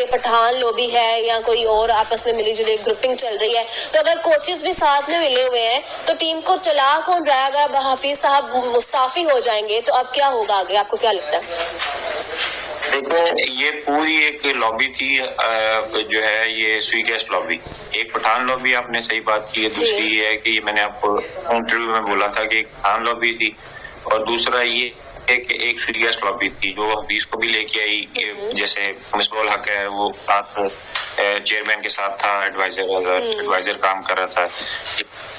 Pathan lobby है या कोई और आपस में मिली जुली ग्रुपिंग चल रही है, तो अगर कोचेस भी साथ में मिले हुए हैं तो टीम को चला कौन रहा है? अगर हफीज साहब मुस्ताफी हो जाएंगे तो अब क्या होगा आगे, आपको क्या लगता है? देखो, ये पूरी एक लॉबी थी, जो है ये सुई गैस लॉबी, एक पठान लॉबी, आपने सही बात की है। दूसरी ये है कि ये मैंने आपको इंटरव्यू में बोला था कि एक पठान लॉबी थी, और दूसरा ये एक सुई गैस लॉबी थी जो हफीज को भी लेके आई कि जैसे मिसबाहुल हक है वो साथ चेयरमैन के साथ था, एडवाइजर काम कर रहा था।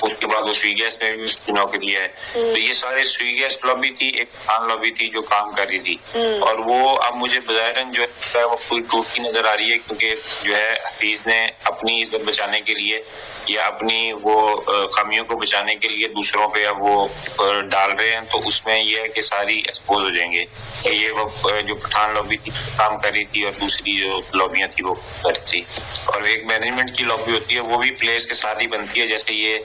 उसके बाद वो सुई गैस में भी उसकी नौकरी है। तो ये सारे सुई गैस लॉबी थी, एक पठान लॉबी थी जो काम कर रही थी, और वो अब मुझे बज़ाहिरन जो है वो पूरी टूटती नजर आ रही है, क्योंकि जो है हफीज ने अपनी इज्जत बचाने के लिए या अपनी वो खामियों को बचाने के लिए दूसरों पे अब वो डाल रहे हैं, तो उसमें ये है कि सारी एक्सपोज हो जाएंगे कि ये वो जो पठान लॉबी थी काम कर रही थी और दूसरी जो लॉबियां थी वो कर रही थी। और एक मैनेजमेंट की लॉबी होती है, वो भी प्लेयर्स के साथ ही बनती है। जैसे ये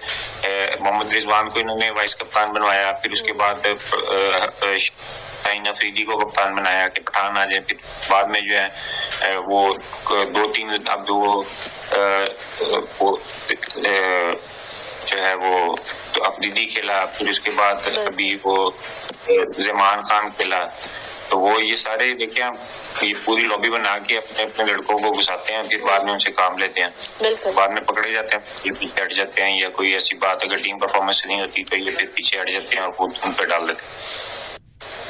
मोहम्मद रिजवान को इन्होंने वाइस कप्तान बनवाया, फिर उसके बाद शाहीन अफरीदी को कप्तान बनाया कि पठान आ जाए, फिर बाद में जो है वो 2-3 अब वो जो है वो तो अफरीदी खेला, फिर उसके बाद अभी वो ज़मान खान खेला। तो वो ये सारे देखिए आप, ये पूरी लॉबी बना के अपने अपने लड़कों को घुसाते हैं, फिर बाद में उनसे काम लेते हैं, बाद में पकड़े जाते हैं, ये पीछे हट जाते हैं, या कोई ऐसी बात अगर टीम परफॉर्मेंस नहीं होती तो ये फिर पीछे हट जाते हैं और उन पर डाल देते हैं।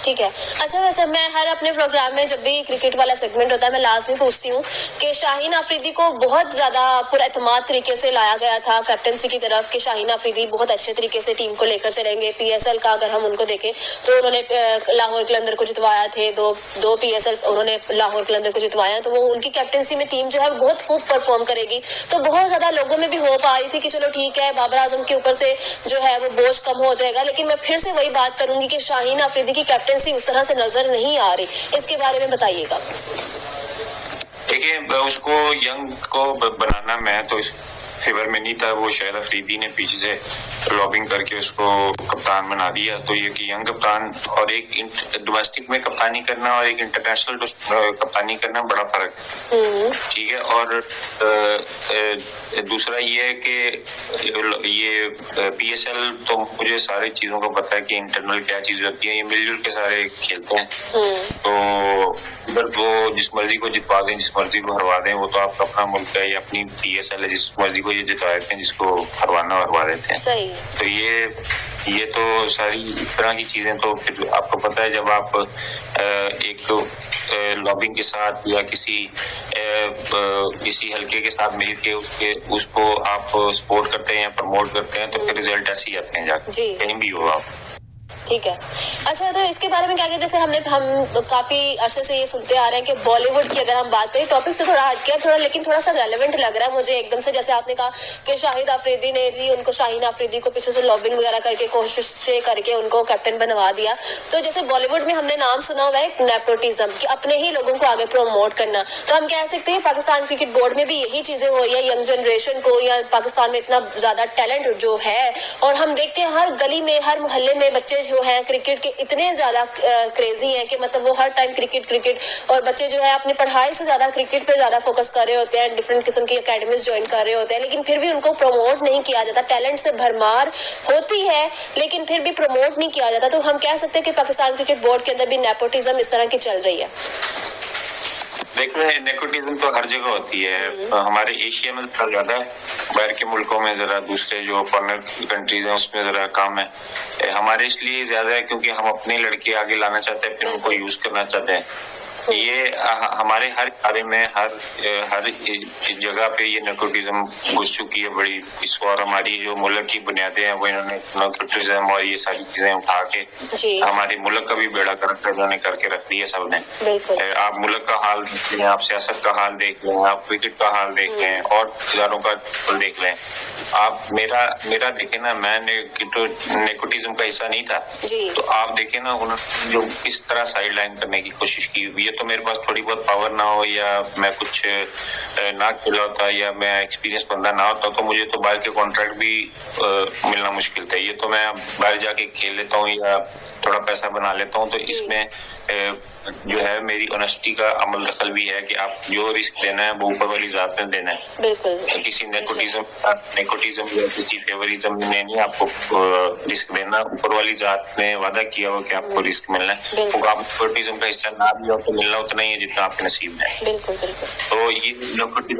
ठीक है। अच्छा, वैसे मैं हर अपने प्रोग्राम में जब भी क्रिकेट वाला सेगमेंट होता है मैं लाजमी पूछती हूँ कि शाहीन अफरीदी को बहुत ज्यादा पुरएतमाद तरीके से लाया गया था कैप्टनसी की तरफ कि शाहीन अफरीदी बहुत अच्छे तरीके से टीम को लेकर चलेंगे। पीएसएल का अगर हम उनको देखें तो उन्होंने लाहौर कलंदर को जितवाया थे, दो पीएसएल उन्होंने लाहौर कलंदर को जितवाया, तो वो उनकी कैप्टनसी में टीम जो है बहुत खूब परफॉर्म करेगी। तो बहुत ज्यादा लोगों में भी होप आ रही थी कि चलो ठीक है, बाबर आजम के ऊपर से जो है वो बोझ कम हो जाएगा। लेकिन मैं फिर से वही बात करूंगी कि शाहीन अफरीदी की उस तरह से नजर नहीं आ रही, इसके बारे में बताइएगा। देखिए, उसको यंग को बनाना, मैं तो इस फेवर में नहीं था। वो शायद अफरीदी ने पीछे से लॉबिंग करके उसको कप्तान बना दिया। तो ये कि यंग कप्तान और एक डोमेस्टिक में कप्तानी करना और एक इंटरनेशनल कप्तानी करना बड़ा फर्क है, ठीक है। और दूसरा ये है कि ये पीएसएल तो मुझे सारी चीजों का पता है कि इंटरनल क्या चीज होती है, ये मिलजुल के सारे खेलते हैं। तो उधर वो जिस मर्जी को जितवा दें, जिस मर्जी को हरवा दें, वो तो आपका अपना मुल्क है, या अपनी पीएसएल है, जिस मर्जी को ये जितवा देते हैं, जिसको हरवा देते हैं। तो ये तो सारी इस तरह की चीजें, तो फिर आपको पता है जब आप एक लॉबिंग के साथ या किसी हल्के के साथ मिल के उसको आप सपोर्ट करते हैं या प्रमोट करते हैं, तो फिर रिजल्ट ऐसे ही आते हैं जाके, कहीं भी हो आप। ठीक है। अच्छा, तो इसके बारे में क्या है, जैसे हम काफी अरसे से ये सुनते आ रहे हैं कि बॉलीवुड की अगर हम बात करें, टॉपिक से थोड़ा हट गया लेकिन थोड़ा सा रेलेवेंट लग रहा है मुझे एकदम से। जैसे आपने कहा कि शाहिद अफरीदी ने जी उनको शाहीन अफरीदी को पीछे से लॉबिंग वगैरह करके कोशिशें करके उनको कैप्टन बनवा दिया। तो जैसे बॉलीवुड में हमने नाम सुना हुआ है नेपोटिज्म, कि अपने ही लोगों को आगे प्रमोट करना। तो हम कह सकते हैं पाकिस्तान क्रिकेट बोर्ड में भी यही चीजें हुई है, यंग जनरेशन को, या पाकिस्तान में इतना ज्यादा टैलेंट जो है, और हम देखते हैं हर गली में हर मोहल्ले में बच्चे जो है क्रिकेट के इतने ज्यादा क्रेजी हैं कि मतलब वो हर टाइम क्रिकेट, और बच्चे जो है अपनी पढ़ाई से ज्यादा क्रिकेट पे ज्यादा फोकस कर रहे होते हैं, डिफरेंट किस्म की एकेडमीज ज्वाइन कर रहे होते हैं, लेकिन फिर भी उनको प्रमोट नहीं किया जाता। टैलेंट से भरमार होती है लेकिन फिर भी प्रमोट नहीं किया जाता। तो हम कह सकते हैं कि पाकिस्तान क्रिकेट बोर्ड के अंदर भी नेपोटिज्म इस तरह की चल रही है। देखो, नेपोटिज्म तो हर जगह होती है, हमारे एशिया में थोड़ा ज्यादा है, बाहर के मुल्कों में जरा, दूसरे जो फॉरेनर कंट्रीज हैं उसमें जरा कम है। हमारे इसलिए ज्यादा है क्योंकि हम अपने लड़के आगे लाना चाहते हैं, फिर उनको यूज करना चाहते हैं। ये हमारे हर कार्य में हर जगह पे ये नेपोटिज्म घुस चुकी है बड़ी। इस और हमारी जो मुल्क की बुनियादें हैं वो इन्होंने नेपोटिज्म और ये सारी चीजें उठा के हमारे मुल्क का भी बेड़ा गर्क करके रख दिया सबने। आप मुल्क का हाल देख लें, आप सियासत का हाल देख लें, आप क्रिकेट का हाल देख लें, और इदारों का देख लें। आप मेरा देखें ना, मैं नेपोटिज्म का हिस्सा नहीं था, तो आप देखें ना उन्होंने जो किस तरह साइड लाइन करने की कोशिश की हुई है, ये तो मेरे पास थोड़ी बहुत पावर ना हो या मैं कुछ ना खेला होता या मैं एक्सपीरियंस बंदा ना होता तो मुझे तो बाहर के कॉन्ट्रैक्ट भी मिलना मुश्किल था। ये तो मैं बाहर जाके खेल लेता हूँ या थोड़ा पैसा बना लेता हूँ, तो इसमें जो है मेरी ऑनेस्टी का अमल दखल भी है कि आप जो रिस्क लेना है वो ऊपर वाली जात ने देना है। बिल्कुल। किसी नेपोटिज्म या किसी फेवरिज्म ने नहीं आपको रिस्क देना, ऊपर वाली जात ने वादा किया हो कि आपको रिस्क मिलना है। तो आप नेपोटिज्म का हिस्सा ना भी हो तो मिलना उतना ही है जितना आपके नसीब में है। बिल्कुल बिल्कुल। तो ये नेपोटिज्म